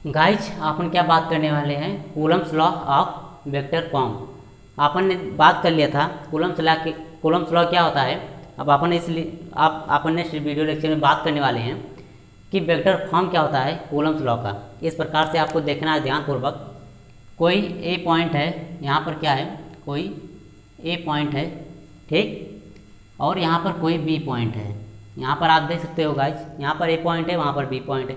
Guys अपन क्या बात करने वाले हैं, Coulomb's law of vector form. अपन ने बात कर लिया था कूलम्स लॉ क्या होता है। अब अपन ने इस वीडियो लेक्चर में बात करने वाले हैं कि वेक्टर फॉर्म क्या होता है कूलम्स लॉ का। इस प्रकार से आपको देखना है ध्यानपूर्वक। कोई ए पॉइंट है, यहाँ पर क्या है, कोई ए पॉइंट है, ठीक, और यहाँ पर कोई बी पॉइंट है। यहाँ पर आप देख सकते हो गाइज, यहाँ पर ए पॉइंट है, वहाँ पर बी पॉइंट है।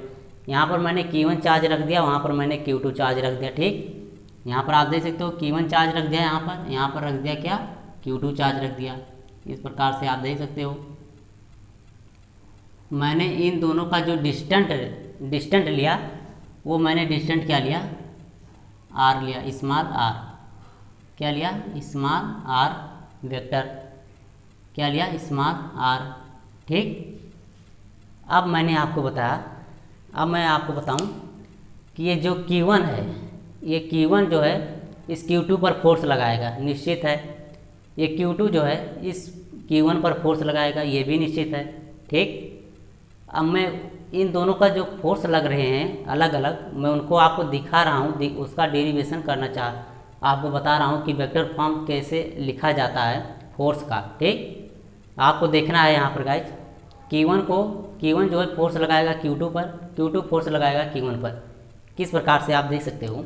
यहाँ पर मैंने Q1 चार्ज रख दिया, वहाँ पर मैंने Q2 चार्ज रख दिया, ठीक। यहाँ पर आप देख सकते हो Q1 चार्ज रख दिया, यहाँ पर रख दिया क्या, Q2 चार्ज रख दिया। इस प्रकार से आप देख सकते हो। मैंने इन दोनों का जो डिस्टेंट लिया, वो मैंने डिस्टेंट क्या लिया, r लिया, स्मॉल r। क्या लिया, स्मॉल r वेक्टर, क्या लिया, स्मॉल r, ठीक। अब मैं आपको बताऊं कि ये जो Q1 है, ये Q1 जो है इस Q2 पर फोर्स लगाएगा, निश्चित है। ये Q2 जो है इस Q1 पर फोर्स लगाएगा, ये भी निश्चित है, ठीक। अब मैं इन दोनों का जो फोर्स लग रहे हैं अलग अलग, मैं उनको आपको दिखा रहा हूँ, उसका डेरिवेशन आपको बता रहा हूँ कि वेक्टर फॉर्म कैसे लिखा जाता है फोर्स का, ठीक। आपको देखना है यहाँ पर गाइज, Q1 जो है फोर्स लगाएगा Q2 पर, Q2 फोर्स लगाएगा Q1 पर। किस प्रकार से आप देख सकते हो,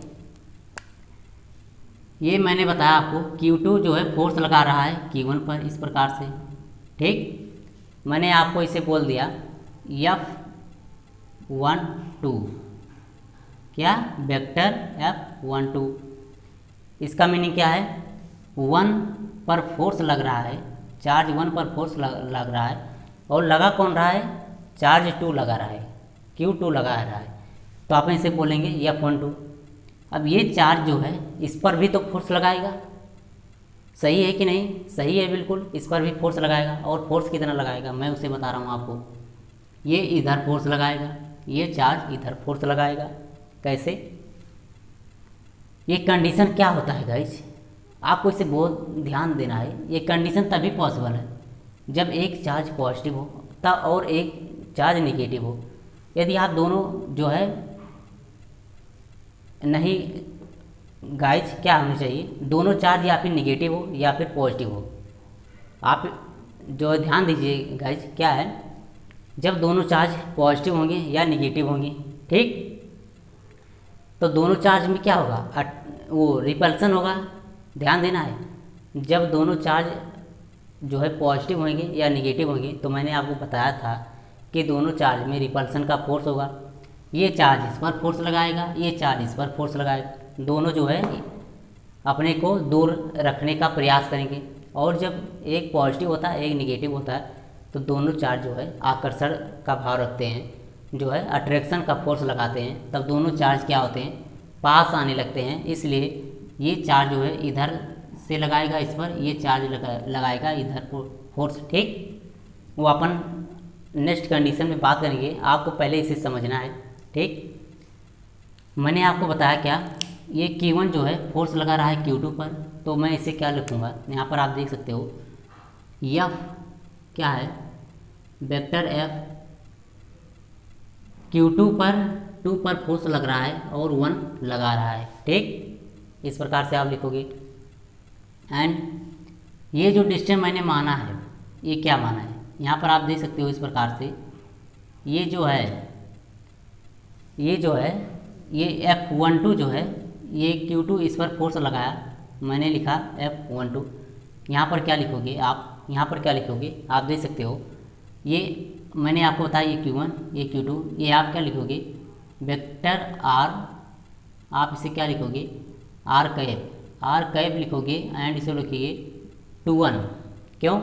ये मैंने बताया आपको, Q2 जो है फोर्स लगा रहा है Q1 पर, इस प्रकार से, ठीक। मैंने आपको इसे बोल दिया F12, क्या, वेक्टर F12। इसका मीनिंग क्या है, 1 पर फोर्स लग रहा है, चार्ज 1 पर फोर्स लग रहा है, और लगा कौन रहा है, चार्ज 2 लगा रहा है, Q2 लगा रहा है, तो आप इसे बोलेंगे F12। अब ये चार्ज जो है इस पर भी तो फोर्स लगाएगा, सही है कि नहीं, सही है बिल्कुल, इस पर भी फोर्स लगाएगा। और फोर्स कितना लगाएगा मैं उसे बता रहा हूँ आपको, ये इधर फोर्स लगाएगा, ये चार्ज इधर फोर्स लगाएगा। कैसे, ये कंडीशन क्या होता है गाइज, आपको इसे बहुत ध्यान देना है। ये कंडीशन तभी पॉसिबल है जब एक चार्ज पॉजिटिव हो और एक चार्ज निगेटिव हो। यदि आप दोनों जो है नहीं गाइज, क्या होना चाहिए, दोनों चार्ज या फिर निगेटिव हो या फिर पॉजिटिव हो। आप जो ध्यान दीजिए गाइज, क्या है, जब दोनों चार्ज पॉजिटिव होंगे या निगेटिव होंगे, ठीक, तो दोनों चार्ज में क्या होगा, वो रिपल्सन होगा। ध्यान देना है, जब दोनों चार्ज जो है पॉजिटिव होंगे या निगेटिव होंगे, तो मैंने आपको बताया था कि दोनों चार्ज में रिपल्सन का फोर्स होगा। ये चार्ज इस पर फोर्स लगाएगा, ये चार्ज इस पर फोर्स लगाएगा, दोनों जो है अपने को दूर रखने का प्रयास करेंगे। और जब एक पॉजिटिव होता है एक निगेटिव होता है, तो दोनों चार्ज जो है आकर्षण का भाव रखते हैं, जो है अट्रैक्शन का फोर्स लगाते हैं, तब दोनों चार्ज क्या होते हैं, पास आने लगते हैं। इसलिए ये चार्ज जो है इधर से लगाएगा इस पर, ये चार्ज लगाएगा इधर फोर्स, ठीक। वो अपन नेक्स्ट कंडीशन में बात करेंगे, आपको पहले इसे समझना है, ठीक। मैंने आपको बताया क्या, ये Q1 जो है फोर्स लगा रहा है Q2 पर, तो मैं इसे क्या लिखूँगा, यहाँ पर आप देख सकते हो F क्या है, वेक्टर F Q2 पर 2 पर फोर्स लग रहा है और 1 लगा रहा है, ठीक। इस प्रकार से आप लिखोगे। एंड ये जो डिस्टेंस मैंने माना है, ये क्या माना है, यहाँ पर आप देख सकते हो इस प्रकार से, ये जो है ये F12 जो है, ये Q2 इस पर फोर्स लगाया, मैंने लिखा F12। यहाँ पर क्या लिखोगे आप, यहाँ पर क्या लिखोगे आप देख सकते हो, ये मैंने आपको बताया, ये Q1 ये Q2, ये आप क्या लिखोगे, वेक्टर R, आप इसे क्या लिखोगे, R कैप लिखोगे, एंड इसे लिखोगे 21। क्यों,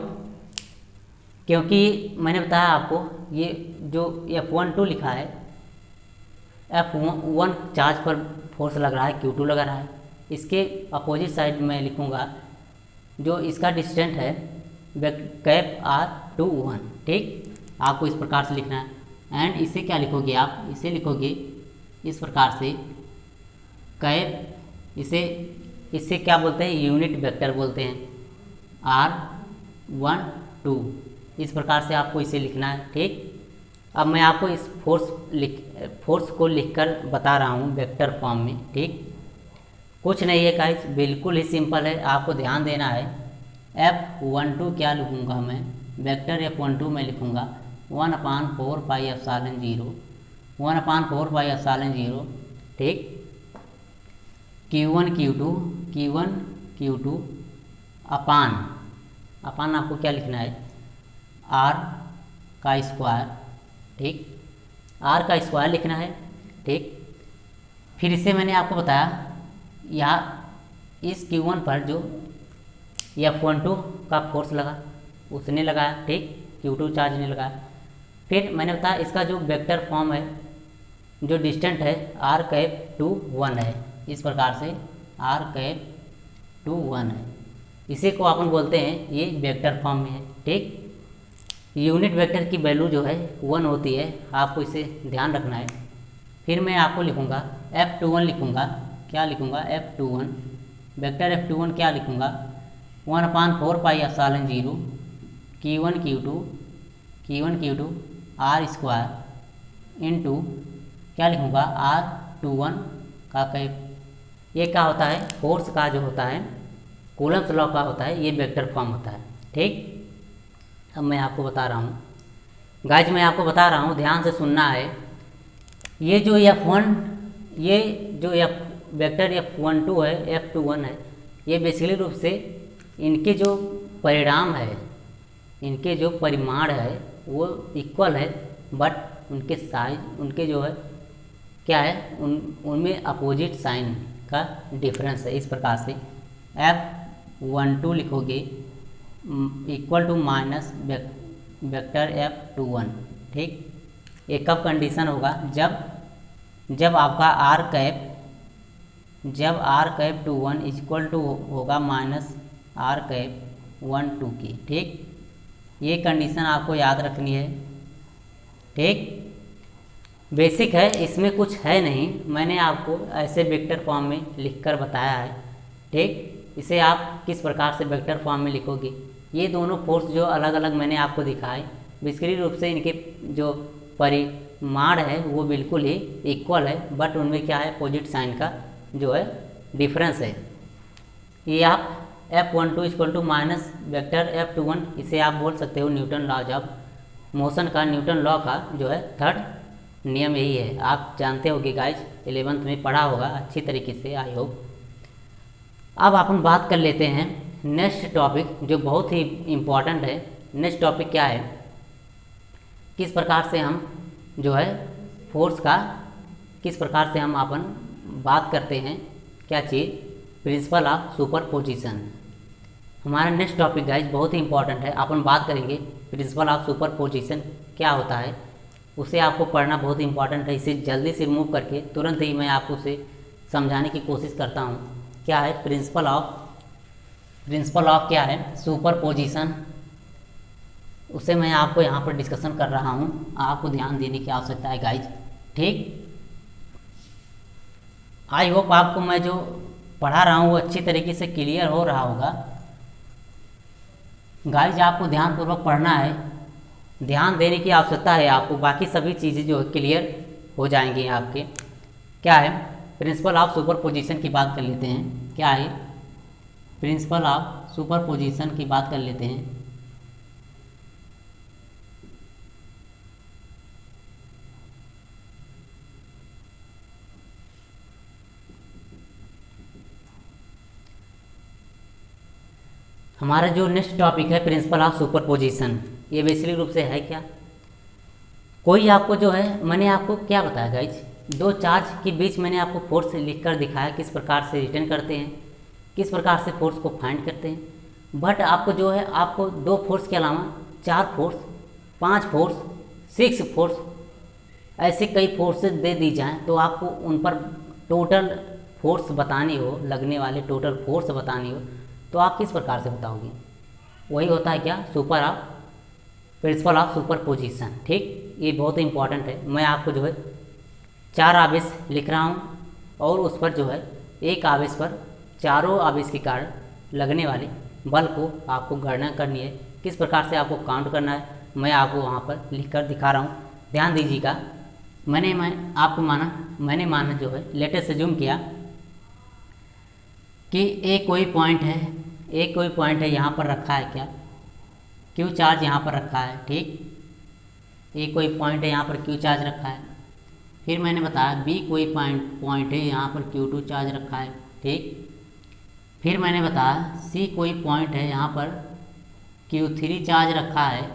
क्योंकि मैंने बताया आपको, ये जो F12 लिखा है, F1 चार्ज पर फोर्स लग रहा है, Q2 लगा रहा है। इसके अपोजिट साइड में लिखूँगा, जो इसका डिस्टेंस है कैप R21, ठीक। आपको इस प्रकार से लिखना है। एंड इसे क्या लिखोगे आप, इसे लिखोगे इस प्रकार से, कैप, इसे क्या बोलते हैं, यूनिट वेक्टर बोलते हैं, R12। इस प्रकार से आपको इसे लिखना है, ठीक। अब मैं आपको इस फोर्स को लिखकर बता रहा हूँ वेक्टर फॉर्म में, ठीक। कुछ नहीं है गाइस, बिल्कुल ही सिंपल है, आपको ध्यान देना है। F12 क्या लिखूँगा मैं, वेक्टर F12 में लिखूँगा 1/4πε0, 1/4πε0, ठीक। Q1 Q2 अपान आपको क्या लिखना है, R का स्क्वायर, ठीक, R का स्क्वायर लिखना है, ठीक। फिर इसे मैंने आपको बताया यहाँ इस Q1 पर जो F12 का फोर्स लगा उसने लगाया, ठीक, Q2 चार्ज ने लगाया। फिर मैंने बताया इसका जो वेक्टर फॉर्म है, जो डिस्टेंट है r⁻1 है, इस प्रकार से r⁻1 है, इसी को अपन बोलते हैं ये वेक्टर फॉर्म में है, ठीक। यूनिट वेक्टर की वैल्यू जो है 1 होती है, आपको इसे ध्यान रखना है। फिर मैं आपको लिखूँगा F21 लिखूँगा, क्या लिखूँगा, F21 वेक्टर F21 क्या लिखूँगा 1/4πε0 Q1 Q2 R square into क्या लिखूँगा R21 का कैप। ये क्या होता है, फोर्स का जो होता है, कूलम्ब्स लॉ का होता है, ये वेक्टर फॉर्म होता है, ठीक। अब मैं आपको बता रहा हूँ गाइज, मैं आपको बता रहा हूँ, ध्यान से सुनना है। ये जो F1, ये जो वेक्टर F12 है, F21 है, ये बेसिकली रूप से इनके जो परिणाम है, इनके जो परिमाण है वो इक्वल है, बट उनके साइज, उनके जो है क्या है, उनमें अपोजिट साइन का डिफरेंस है। इस प्रकार से F12 लिखोगे equal to minus vector F21, ठीक। ये कब कंडीशन होगा, जब आपका r⁻21 इक्वल टू होगा माइनस r⁻12 की, ठीक। ये कंडीशन आपको याद रखनी है, ठीक। बेसिक है, इसमें कुछ है नहीं, मैंने आपको ऐसे वेक्टर फॉर्म में लिखकर बताया है, ठीक। इसे आप किस प्रकार से वेक्टर फॉर्म में लिखोगे, ये दोनों फोर्स जो अलग अलग मैंने आपको दिखाए, बेसिकली रूप से इनके जो परिमाण है वो बिल्कुल ही इक्वल है, बट उनमें क्या है, अपोजिट साइन का जो है डिफरेंस है। ये आप F12 equal to minus vector F21, इसे आप बोल सकते हो न्यूटन लॉज ऑफ मोशन का, न्यूटन लॉ का जो है थर्ड नियम यही है। आप जानते होगे गाइज, 11th में पढ़ा होगा अच्छी तरीके से, आई होप। अब अपन बात कर लेते हैं नेक्स्ट टॉपिक, जो बहुत ही इम्पॉर्टेंट है। नेक्स्ट टॉपिक क्या है, किस प्रकार से हम जो है फोर्स का, किस प्रकार से हम अपन बात करते हैं, क्या चीज़, प्रिंसिपल ऑफ सुपरपोजिशन। हमारा नेक्स्ट टॉपिक गाइज बहुत ही इंपॉर्टेंट है, अपन बात करेंगे प्रिंसिपल ऑफ सुपरपोजिशन क्या होता है, उसे आपको पढ़ना बहुत इंपॉर्टेंट है। इसे जल्दी से रिमूव करके तुरंत ही मैं आपको उसे समझाने की कोशिश करता हूँ। क्या है प्रिंसिपल ऑफ क्या है, सुपरपोजिशन, उसे मैं आपको यहाँ पर डिस्कशन कर रहा हूँ, आपको ध्यान देने की आवश्यकता है गाइज, ठीक। आई होप आपको मैं जो पढ़ा रहा हूँ वो अच्छी तरीके से क्लियर हो रहा होगा गाइज। आपको ध्यानपूर्वक पढ़ना है, ध्यान देने की आवश्यकता है आपको, बाकी सभी चीज़ें जो क्लियर हो जाएंगी आपके। क्या है प्रिंसिपल ऑफ सुपरपोजिशन की बात कर लेते हैं, क्या है प्रिंसिपल ऑफ सुपरपोजिशन की बात कर लेते हैं। हमारा जो नेक्स्ट टॉपिक है प्रिंसिपल ऑफ सुपरपोजिशन, ये बेसिकली रूप से है क्या, कोई आपको जो है, मैंने आपको क्या बताया गाइज, दो चार्ज के बीच मैंने आपको फोर्स लिखकर दिखाया, किस प्रकार से रिटर्न करते हैं, किस प्रकार से फोर्स को फाइंड करते हैं। बट आपको जो है, आपको दो फोर्स के अलावा 4 फोर्स, 5 फोर्स, 6 फोर्स, ऐसे कई फोर्सेस दे दी जाएँ, तो आपको उन पर टोटल फोर्स बतानी हो, लगने वाले टोटल फोर्स बतानी हो, तो आप किस प्रकार से बताओगे, वही होता है क्या, प्रिंसिपल ऑफ सुपरपोजिशन, ठीक। ये बहुत इंपॉर्टेंट है। मैं आपको जो है 4 आवेश लिख रहा हूँ, और उस पर जो है एक आवेश पर चारों आवेश के कारण लगने वाले बल को आपको गणना करनी है, किस प्रकार से आपको काउंट करना है, मैं आपको वहाँ पर लिख कर दिखा रहा हूँ, ध्यान दीजिएगा, मैंने जो है लेटेस्ट अज्यूम किया कि एक कोई पॉइंट है यहाँ पर रखा है, क्या क्यू चार्ज यहाँ पर रखा है, ठीक। एक कोई पॉइंट है यहाँ पर क्यू चार्ज रखा है। फिर मैंने बताया बी कोई पॉइंट है यहाँ पर क्यू2 चार्ज रखा है, ठीक। फिर मैंने बताया सी कोई पॉइंट है यहाँ पर क्यू3 चार्ज रखा है,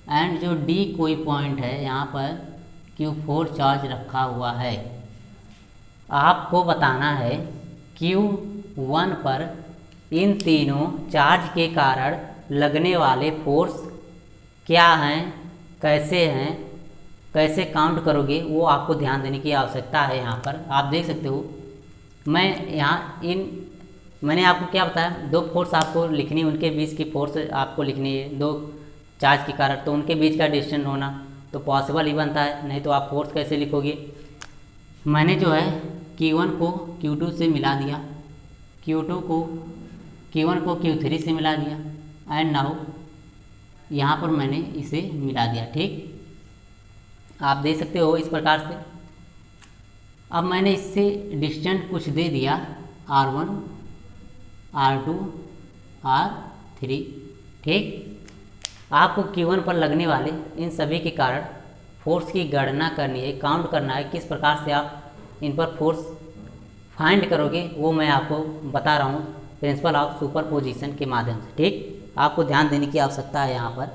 एंड जो डी कोई पॉइंट है यहाँ पर क्यू4 चार्ज रखा हुआ है। आपको बताना है Q1 पर इन तीनों चार्ज के कारण लगने वाले फोर्स क्या हैं, कैसे काउंट करोगे, वो आपको ध्यान देने की आवश्यकता है। यहाँ पर आप देख सकते हो, मैंने आपको क्या बताया, दो फोर्स आपको लिखनी, उनके बीच की फोर्स आपको लिखनी है, दो चार्ज के कारण, तो उनके बीच का डिस्टेंस होना तो पॉसिबल ही बनता है, नहीं तो आप फोर्स कैसे लिखोगे। मैंने जो है Q1 को Q2 से मिला दिया, Q1 को Q3 से मिला दिया, एंड नाउ यहाँ पर मैंने इसे मिला दिया, ठीक। आप देख सकते हो इस प्रकार से। अब मैंने इससे डिस्टेंस कुछ दे दिया, R1, R2, R3, ठीक। आपको Q1 पर लगने वाले इन सभी के कारण फोर्स की गणना करनी है, काउंट करना है। किस प्रकार से आप इन पर फोर्स फाइंड करोगे वो मैं आपको बता रहा हूँ प्रिंसिपल ऑफ सुपरपोजिशन के माध्यम से, ठीक। आपको ध्यान देने की आवश्यकता है। यहाँ पर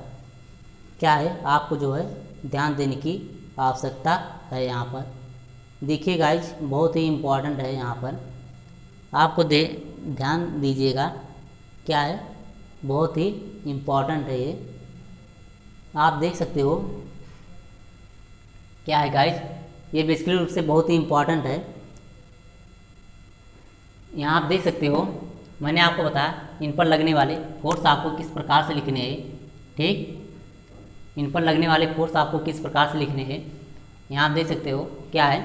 क्या है, आपको जो है ध्यान देने की आवश्यकता है। यहाँ पर देखिए गाइज, बहुत ही इम्पोर्टेंट है। यहाँ पर आपको ध्यान दीजिएगा, क्या है, बहुत ही इम्पोर्टेंट है ये। आप देख सकते हो क्या है गाइज, ये बेसिकली रूप से बहुत ही इम्पोर्टेंट है। यहाँ आप देख सकते हो, मैंने आपको बताया इन पर लगने वाले फोर्स आपको किस प्रकार से लिखने हैं, ठीक। इन पर लगने वाले फोर्स आपको किस प्रकार से लिखने हैं, यहाँ आप देख सकते हो क्या है,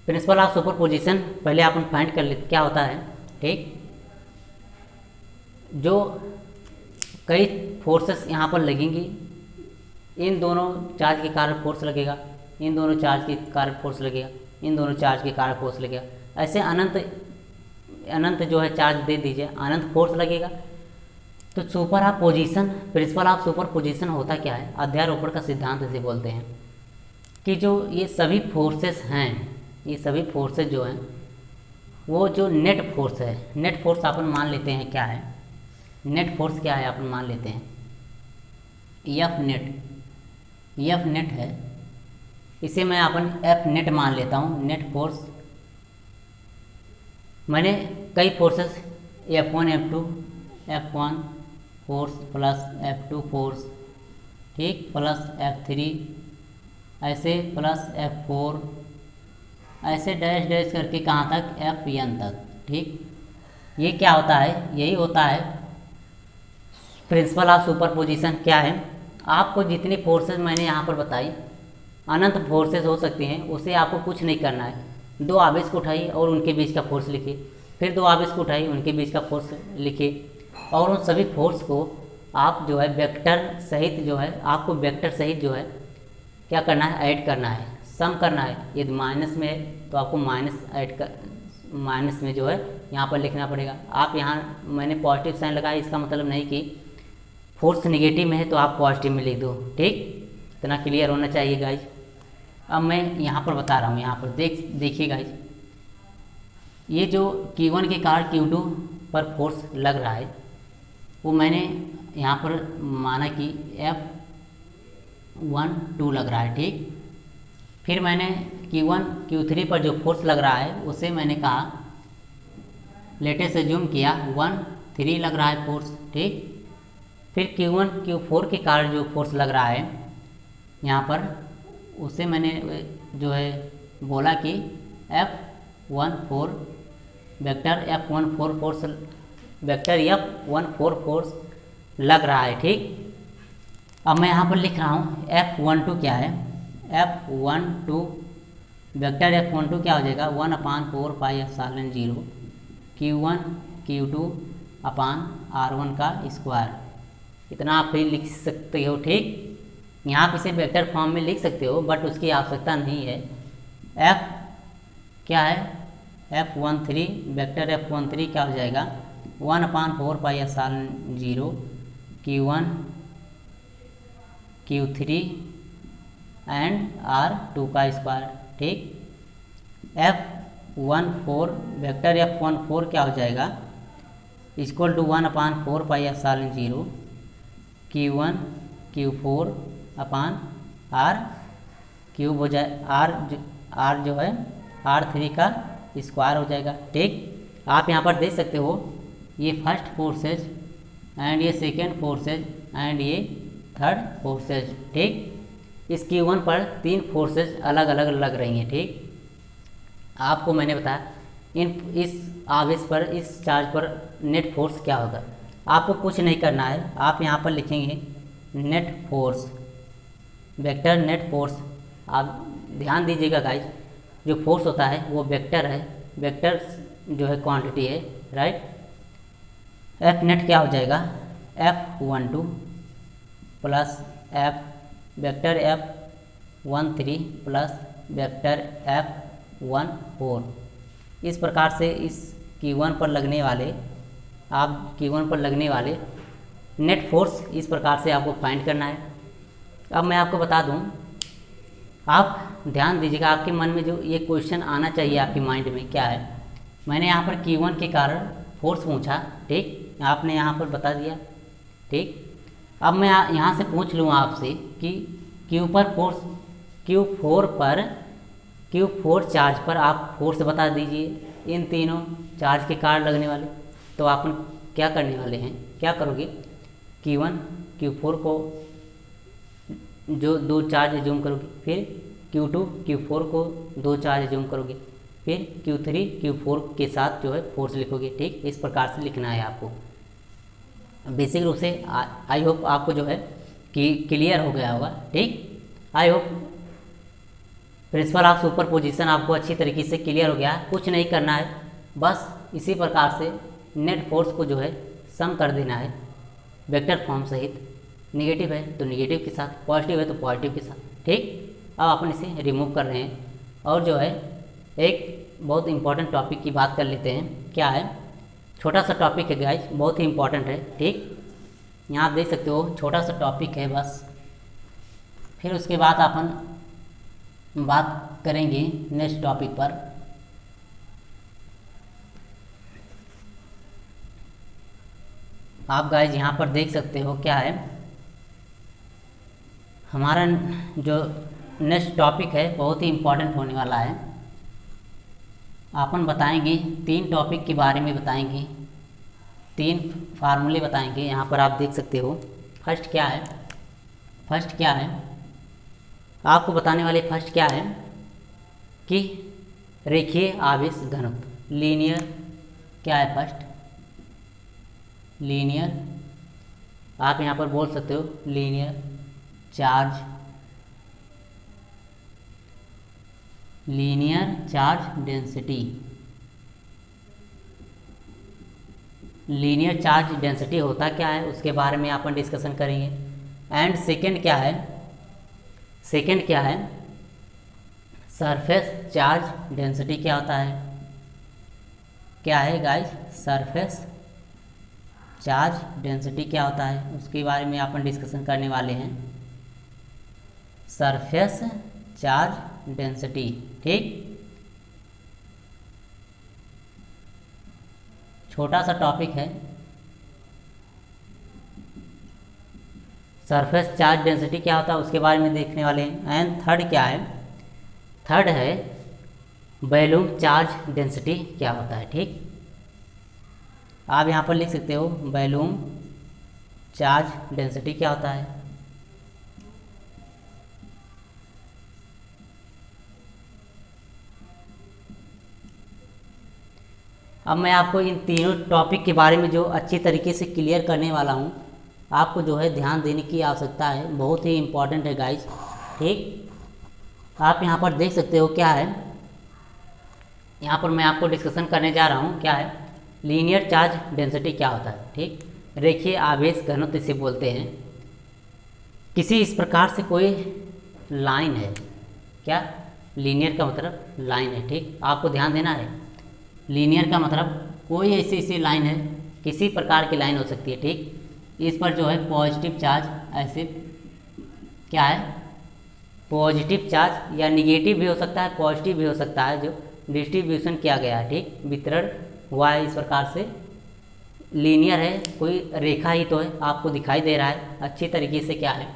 प्रिंसिपल ऑफ सुपरपोजिशन पहले अपन फाइंड कर लेते क्या होता है, ठीक। जो कई फोर्सेस यहाँ पर लगेंगी, इन दोनों चार्ज के कारण फोर्स लगेगा, इन दोनों चार्ज के कारण फोर्स लगेगा, इन दोनों चार्ज के कारण फोर्स लगेगा, ऐसे अनंत जो है चार्ज दे दीजिए, अनंत फोर्स लगेगा। तो सुपरपोजिशन, प्रिंसिपल ऑफ सुपरपोजिशन होता क्या है, अध्यारोपण का सिद्धांत इसे बोलते हैं, कि जो ये सभी फोर्सेस हैं, ये सभी फोर्सेस जो हैं वो जो नेट फोर्स है, नेट फोर्स अपन मान लेते हैं क्या है, नेट फोर्स क्या है अपन मान लेते हैं एफ नेट है, इसे मैं अपन एफ नेट मान लेता हूँ, नेट फोर्स। मैंने कई forces F1 F1 force plus F2 force, ठीक, प्लस F3 ऐसे प्लस F4 ऐसे डैश डैश करके कहाँ तक, Fn तक, ठीक। ये क्या होता है, यही होता है प्रिंसिपल ऑफ सुपरपोजिशन। क्या है, आपको जितनी फोर्सेस मैंने यहाँ पर बताई, अनंत फोर्सेस हो सकती हैं, उसे आपको कुछ नहीं करना है। दो आवेश को उठाइए और उनके बीच का फोर्स लिखिए, फिर दो आवेश को उठाइए, उनके बीच का फोर्स लिखिए, और उन सभी फोर्स को आप जो है वेक्टर सहित जो है, आपको वेक्टर सहित जो है क्या करना है, ऐड करना है, सम करना है। यदि माइनस में है तो आपको माइनस में जो है यहाँ पर लिखना पड़ेगा। आप यहाँ मैंने पॉजिटिव साइन लगाया, इसका मतलब नहीं कि फोर्स नेगेटिव में है तो आप पॉजिटिव में लिख दो, ठीक। इतना क्लियर होना चाहिए गाइज। अब मैं यहाँ पर बता रहा हूँ, यहाँ पर देखिए गाइज, ये जो Q1 के कारण Q2 पर फोर्स लग रहा है वो मैंने यहाँ पर माना कि F1 लग रहा है, ठीक। फिर मैंने Q1 Q3 पर जो फोर्स लग रहा है उसे मैंने कहा, लेटेस्ट अज्यूम किया 1-3 लग रहा है फोर्स, ठीक। फिर Q1 Q4 के कारण जो फोर्स लग रहा है यहाँ पर, उसे मैंने जो है बोला कि F14 vector F14 force, vector F14 force लग रहा है, ठीक। अब मैं यहाँ पर लिख रहा हूँ F12 क्या है, F12 वेक्टर F12 क्या हो जाएगा, 1/4 पाई एप्सिलॉन 0 Q1 Q2 अपान R1 का स्क्वायर। इतना आप ही लिख सकते हो, ठीक। यहाँ पे इसे वेक्टर फॉर्म में लिख सकते हो, बट उसकी आवश्यकता नहीं है। एफ क्या है, F13 वेक्टर F13 क्या हो जाएगा 1/4 pi epsilon 0 Q1 Q3 and R2 का स्क्वायर। ठीक, F14 वेक्टर F14 क्या हो जाएगा equal to 1/4 pi epsilon 0 Q1 Q4 upon R cube हो जाए, R जो है R3 का स्क्वायर हो जाएगा। ठीक, आप यहाँ पर देख सकते हो ये फर्स्ट फोर्सेज एंड ये सेकेंड फोर्सेज एंड ये थर्ड फोर्सेज। ठीक, इस Q1 पर 3 फोर्सेज अलग अलग लग रही हैं। ठीक, आपको मैंने बताया इस आवेश पर, इस चार्ज पर नेट फोर्स क्या होगा। आपको कुछ नहीं करना है, आप यहाँ पर लिखेंगे net force, vector net force. आप ध्यान दीजिएगा गाइज, जो फोर्स होता है वो वेक्टर है, वेक्टर जो है क्वांटिटी है, राइट। एफ नेट क्या हो जाएगा F12 plus F vector F13 plus vector F14। इस प्रकार से इस Q1 पर लगने वाले, आप Q1 पर लगने वाले नेट फोर्स इस प्रकार से आपको फाइंड करना है। अब मैं आपको बता दूं, आप ध्यान दीजिएगा, आपके मन में जो ये क्वेश्चन आना चाहिए आपके माइंड में क्या है। मैंने यहाँ पर Q1 के कारण फोर्स पूछा, ठीक, आपने यहाँ पर बता दिया। ठीक, अब मैं यहाँ से पूछ लूँ आपसे कि Q4 चार्ज पर आप फोर्स बता दीजिए, इन तीनों चार्ज के कारण लगने वाले। तो आप क्या करने वाले हैं, क्या करोगे, Q1 Q4 को जो 2 चार्ज जूम करोगे, फिर Q2 Q4 को 2 चार्ज जूम करोगे, फिर Q3 Q4 के साथ जो है फोर्स लिखोगे। ठीक, इस प्रकार से लिखना है आपको। बेसिक रूप से आई होप आपको जो है कि क्लियर हो गया होगा। ठीक, I hope principle of super position आपको अच्छी तरीके से क्लियर हो गया। कुछ नहीं करना है, बस इसी प्रकार से नेट फोर्स को जो है सम कर देना है वेक्टर फॉर्म सहित। निगेटिव है तो निगेटिव के साथ, पॉजिटिव है तो पॉजिटिव के साथ। ठीक, अब अपन इसे रिमूव कर रहे हैं और जो है एक बहुत इंपॉर्टेंट टॉपिक की बात कर लेते हैं। क्या है, छोटा सा टॉपिक है गाइस, बहुत ही इंपॉर्टेंट है। ठीक, यहाँ आप देख सकते हो छोटा सा टॉपिक है बस। फिर उसके बाद अपन बात करेंगे नेक्स्ट टॉपिक पर। आप गाइस यहाँ पर देख सकते हो क्या है, हमारा जो नेक्स्ट टॉपिक है बहुत ही इम्पोर्टेंट होने वाला है। अपन बताएंगे 3 टॉपिक के बारे में बताएंगे, 3 फार्मूले बताएंगे। यहाँ पर आप देख सकते हो फर्स्ट क्या है, आपको बताने वाले फर्स्ट क्या है कि रेखीय आवेश घनत्व, लीनियर क्या है फर्स्ट, लीनियर, आप यहाँ पर बोल सकते हो linear charge, linear charge density. Linear charge density होता क्या है उसके बारे में अपन डिस्कशन करेंगे। एंड सेकंड क्या है, सरफेस चार्ज डेंसिटी क्या होता है, क्या है गाइस, सरफेस चार्ज डेंसिटी क्या होता है उसके बारे में अपन डिस्कशन करने वाले हैं, सरफेस चार्ज डेंसिटी। ठीक, छोटा सा टॉपिक है, सरफेस चार्ज डेंसिटी क्या होता है उसके बारे में देखने वाले हैं। एंड थर्ड क्या है, थर्ड है वॉल्यूम चार्ज डेंसिटी क्या होता है। ठीक, आप यहाँ पर लिख सकते हो वॉल्यूम चार्ज डेंसिटी क्या होता है। अब मैं आपको इन तीनों टॉपिक के बारे में जो अच्छी तरीके से क्लियर करने वाला हूँ, आपको जो है ध्यान देने की आवश्यकता है, बहुत ही इम्पॉर्टेंट है गाइस। ठीक, आप यहाँ पर देख सकते हो क्या है, यहाँ पर मैं आपको डिस्कशन करने जा रहा हूँ क्या है, लीनियर चार्ज डेंसिटी क्या होता है। ठीक, रेखीय आवेश घनत्व इसे बोलते हैं। किसी इस प्रकार से कोई लाइन है, क्या लीनियर का मतलब लाइन है, ठीक, आपको ध्यान देना है। लीनियर का मतलब कोई ऐसी ऐसी लाइन है, किसी प्रकार की लाइन हो सकती है, ठीक, इस पर जो है पॉजिटिव चार्ज ऐसे क्या है पॉजिटिव चार्ज या निगेटिव भी हो सकता है, पॉजिटिव भी हो सकता है, जो डिस्ट्रीब्यूशन किया गया है, ठीक, वितरण हुआ है इस प्रकार से। लीनियर है, कोई रेखा ही तो है, आपको दिखाई दे रहा है अच्छी तरीके से क्या है।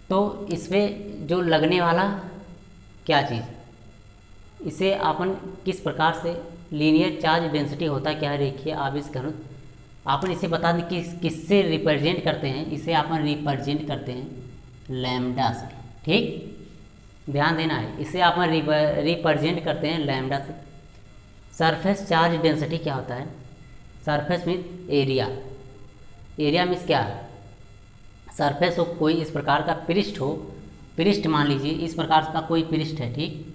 तो इसमें जो लगने वाला क्या चीज़, इसे अपन किस प्रकार से लीनियर चार्ज डेंसिटी होता है क्या है, रेखीय आवेश घनत्व, अपन इसे बता दें कि किससे रिप्रेजेंट करते हैं। इसे अपन रिप्रेजेंट करते हैं लैम्डा से, ठीक, ध्यान देना है, इसे अपन रिप्रेजेंट करते हैं लैम्डा से। सरफेस चार्ज डेंसिटी क्या होता है, surface means area, area means क्या है, सरफेस हो कोई इस प्रकार का पृष्ठ हो, पृष्ठ मान लीजिए इस प्रकार का कोई पृष्ठ है, ठीक,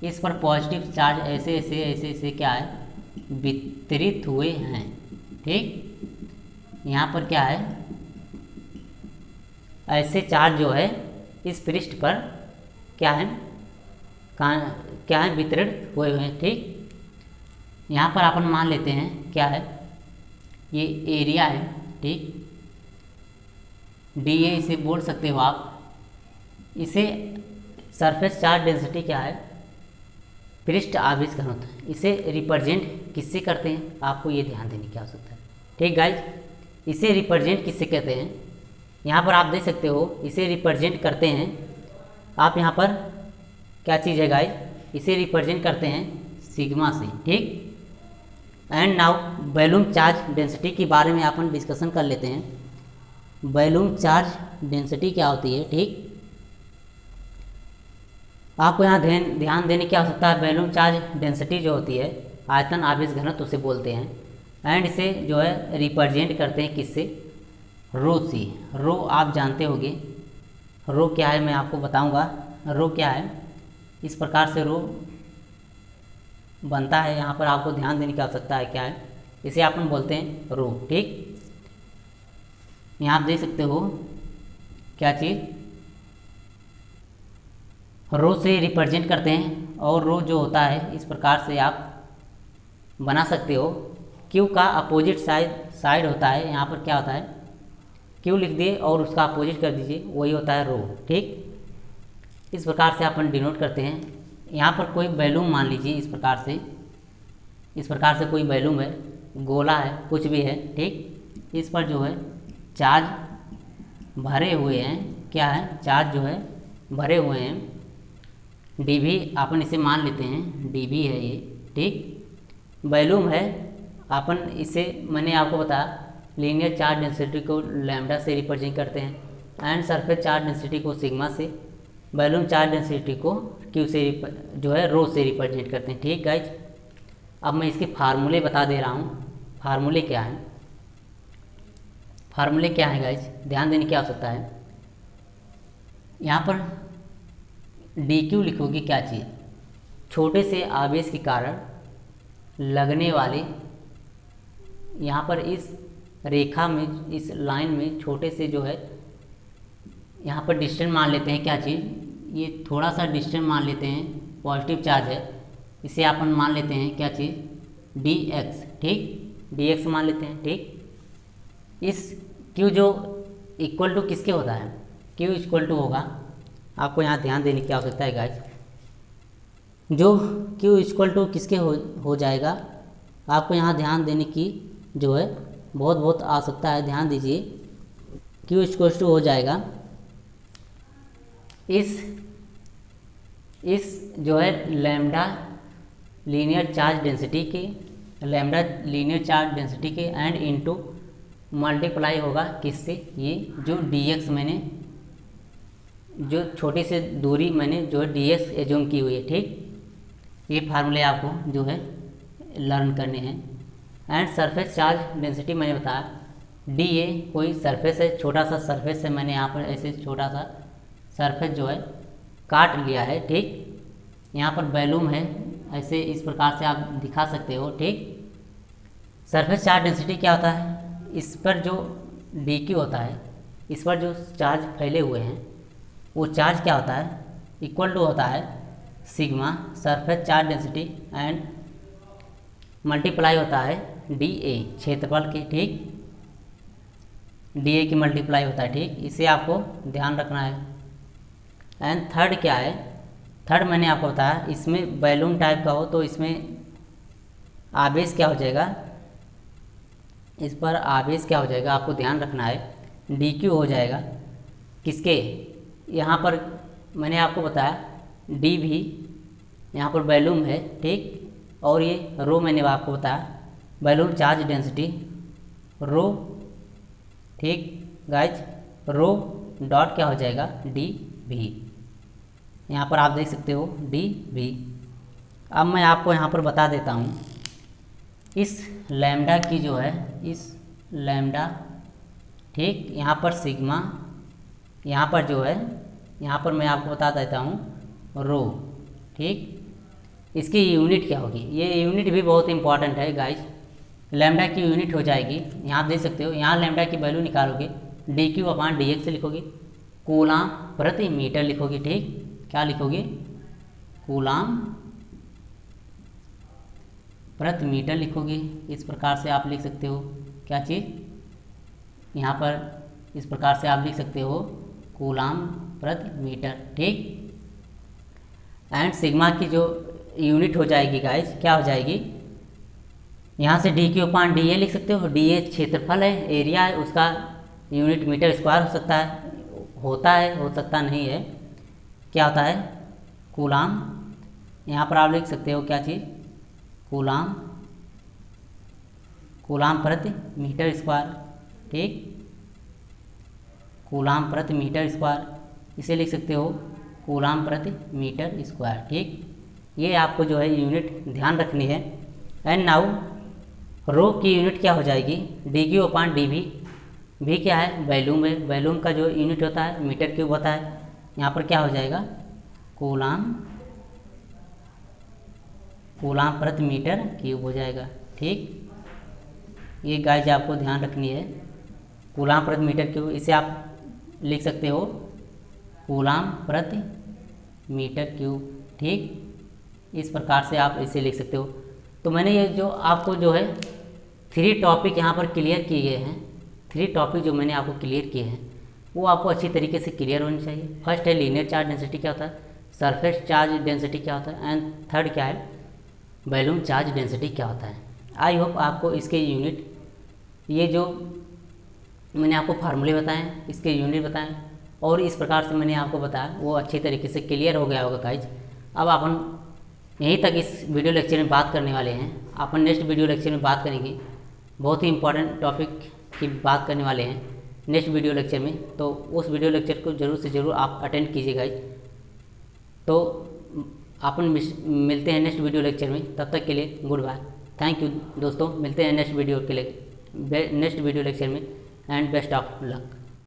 इस पर पॉजिटिव चार्ज ऐसे ऐसे ऐसे ऐसे क्या है वितरित हुए हैं, ठीक, यहाँ पर क्या है ऐसे चार्ज जो है इस पृष्ठ पर क्या है क्या है वितरित हुए हैं, ठीक। यहाँ पर अपन मान लेते हैं क्या है ये एरिया है, ठीक, डी ए इसे बोल सकते हो आप। इसे सरफेस चार्ज डेंसिटी क्या है, पृष्ठ आवेश घनत्व, इसे रिप्रेजेंट किससे करते हैं, आपको ये ध्यान देने की आवश्यकता है, ठीक गाइज। इसे रिप्रेजेंट किससे कहते हैं, यहाँ पर आप देख सकते हो इसे रिप्रेजेंट करते हैं आप, यहाँ पर क्या चीज़ है गाइज, इसे रिप्रेजेंट करते हैं सिग्मा से, ठीक। And now volume charge density के बारे में अपन डिस्कशन कर लेते हैं। वॉल्यूम चार्ज डेंसिटी क्या होती है, ठीक, आपको यहाँ ध्यान देने की आवश्यकता है। वॉल्यूम चार्ज डेंसिटी जो होती है आयतन आवेश घनत्व उसे बोलते हैं, एंड इसे जो है रिप्रेजेंट करते हैं किससे, रो से। रो आप जानते होंगे, रो क्या है मैं आपको बताऊंगा। रो क्या है, इस प्रकार से रो बनता है, यहाँ पर आपको ध्यान देने की आवश्यकता है क्या है, इसे अपन बोलते हैं रो, ठीक। यहाँ आप देख सकते हो क्या चीज़, रो से रिप्रेजेंट करते हैं, और रो जो होता है इस प्रकार से आप बना सकते हो। क्यू का अपोजिट साइड होता है, यहाँ पर क्या होता है क्यू लिख दिए और उसका अपोजिट कर दीजिए, वही होता है रो, ठीक। इस प्रकार से अपन डिनोट करते हैं। यहाँ पर कोई वॉल्यूम मान लीजिए इस प्रकार से कोई वॉल्यूम है, गोला है, कुछ भी है, ठीक। इस पर जो है चार्ज भरे हुए हैं, क्या है चार्ज जो है भरे हुए हैं, डीवी अपन इसे मान लेते हैं, डीवी है ये, ठीक। वॉल्यूम है, अपन इसे मैंने आपको बताया लीनियर चार्ज डेंसिटी को लैम्डा से रिप्रेजेंट करते हैं, एंड सरफेस चार्ज डेंसिटी को सिग्मा से, वॉल्यूम चार्ज डेंसिटी को क्यू से जो है रो से रिप्रेजेंट करते हैं, ठीक गाइज। अब मैं इसके फार्मूले बता दे रहा हूँ, फार्मूले क्या हैं, फार्मूले क्या हैं गाइज, ध्यान देने की आवश्यकता है। यहाँ पर डी क्यू लिखोगे क्या चीज़, छोटे से आवेश के कारण लगने वाले, यहाँ पर इस रेखा में इस लाइन में छोटे से जो है यहाँ पर डिस्टेंस मान लेते हैं क्या चीज़, ये थोड़ा सा डिस्टेंस मान लेते हैं, पॉजिटिव चार्ज है, इसे अपन मान लेते हैं क्या चीज़ डी एक्स, ठीक, डी एक्स मान लेते हैं, ठीक। इस क्यू जो इक्वल टू किसके होता है, क्यू इक्वल टू होगा, आपको यहाँ ध्यान देने की आवश्यकता है गाइज, जो क्यू इक्वल टू किसके हो जाएगा, आपको यहाँ ध्यान देने की जो है बहुत आवश्यकता है, ध्यान दीजिए। क्यू इक्वल टू हो जाएगा इस जो है लैम्डा लीनियर चार्ज डेंसिटी के, लैम्डा लीनियर चार्ज डेंसिटी के एंड इनटू मल्टीप्लाई होगा किससे, ये जो dx मैंने जो छोटी सी दूरी मैंने जो dx एज्यूम की हुई है, ठीक। ये फार्मूले आपको जो है लर्न करने हैं। एंड सरफेस चार्ज डेंसिटी मैंने बताया, dA कोई सरफेस है, छोटा सा सरफेस है, मैंने यहाँ पर ऐसे छोटा सा सरफेस जो है काट लिया है, ठीक। यहाँ पर वॉल्यूम है, ऐसे इस प्रकार से आप दिखा सकते हो, ठीक। सरफेस चार्ज डेंसिटी क्या होता है, इस पर जो dq होता है, इस पर जो चार्ज फैले हुए हैं वो चार्ज क्या होता है, इक्वल टू होता है sigma surface charge density and multiply होता है डी ए क्षेत्रफल के, ठीक, डी ए की मल्टीप्लाई होता है, ठीक। इसे आपको ध्यान रखना है। एंड थर्ड क्या है, थर्ड मैंने आपको बताया इसमें बैलून टाइप का हो तो इसमें आवेश क्या हो जाएगा, इस पर आवेश क्या हो जाएगा आपको ध्यान रखना है डी क्यू हो जाएगा किसके, यहाँ पर मैंने आपको बताया डी भी यहाँ पर बैलून है, ठीक, और ये रो मैंने आपको बताया बैलून चार्ज डेंसिटी रो, ठीक गाइज, रो डॉट क्या हो जाएगा डी भी, यहाँ पर आप देख सकते हो डी भी। अब मैं आपको यहाँ पर बता देता हूँ इस लैम्डा की जो है, इस लैम्डा, ठीक, यहाँ पर सिग्मा, यहाँ पर जो है, यहाँ पर मैं आपको बता देता हूँ रो, ठीक, इसकी यूनिट क्या होगी, ये यूनिट भी बहुत इंपॉर्टेंट है गाइज। लैम्डा की यूनिट हो जाएगी, यहाँ देख सकते हो, यहाँ लैम्डा की वैल्यू निकालोगे D Q upon D x लिखोगे, कूलाम प्रति मीटर लिखोगे, ठीक, क्या लिखोगे, कूलाम प्रति मीटर लिखोगे। इस प्रकार से आप लिख सकते हो क्या चीज़, यहाँ पर इस प्रकार से आप लिख सकते हो कूलाम प्रति मीटर, ठीक। एंड सिग्मा की जो यूनिट हो जाएगी गाइज, क्या हो जाएगी, यहाँ से D Q upon D A लिख सकते हो, डी ए क्षेत्रफल है, एरिया है, उसका यूनिट मीटर स्क्वायर हो सकता है, होता है, हो सकता नहीं है, क्या होता है कूलाम, यहाँ पर आप लिख सकते हो क्या चीज़, कूलाम, कूलाम प्रति मीटर स्क्वायर, ठीक, कूलाम प्रति मीटर स्क्वायर, इसे लिख सकते हो कूलाम प्रति मीटर स्क्वायर, ठीक। ये आपको जो है यूनिट ध्यान रखनी है। एंड नाउ रो की यूनिट क्या हो जाएगी, डी क्यू अपॉन डी भी क्या है वैल्यूम है, वैल्यूम का जो यूनिट होता है मीटर क्यूब होता है, यहाँ पर क्या हो जाएगा कूलाम, कूलाम प्रति मीटर क्यूब हो जाएगा, ठीक। ये गाइज आपको ध्यान रखनी है, कूलाम प्रति मीटर क्यूब, इसे आप लिख सकते हो कूलाम प्रति मीटर क्यूब, ठीक। इस प्रकार से आप इसे लिख सकते हो। तो मैंने ये जो आपको जो है 3 टॉपिक यहाँ पर क्लियर किए गए हैं, 3 टॉपिक जो मैंने आपको क्लियर किए हैं वो आपको अच्छी तरीके से क्लियर होनी चाहिए। फर्स्ट है लीनियर चार्ज डेंसिटी क्या होता है, सरफेस चार्ज डेंसिटी क्या होता है, एंड थर्ड क्या है बैलून चार्ज डेंसिटी क्या होता है। आई होप आपको इसके यूनिट, ये जो मैंने आपको फार्मूले बताएं, इसके यूनिट बताएं और इस प्रकार से मैंने आपको बताया वो अच्छी तरीके से क्लियर हो गया होगा गाइज। अब अपन यहीं तक इस वीडियो लेक्चर में बात करने वाले हैं, अपन नेक्स्ट वीडियो लेक्चर में बात करेंगे, बहुत ही इंपॉर्टेंट टॉपिक की बात करने वाले हैं नेक्स्ट वीडियो लेक्चर में। तो उस वीडियो लेक्चर को ज़रूर से ज़रूर आप अटेंड कीजिए गाइज। तो अपन मिलते हैं नेक्स्ट वीडियो लेक्चर में, तब तक के लिए गुड बाय, थैंक यू दोस्तों। मिलते हैं नेक्स्ट वीडियो के लिए, नेक्स्ट वीडियो लेक्चर में, एंड बेस्ट ऑफ लक।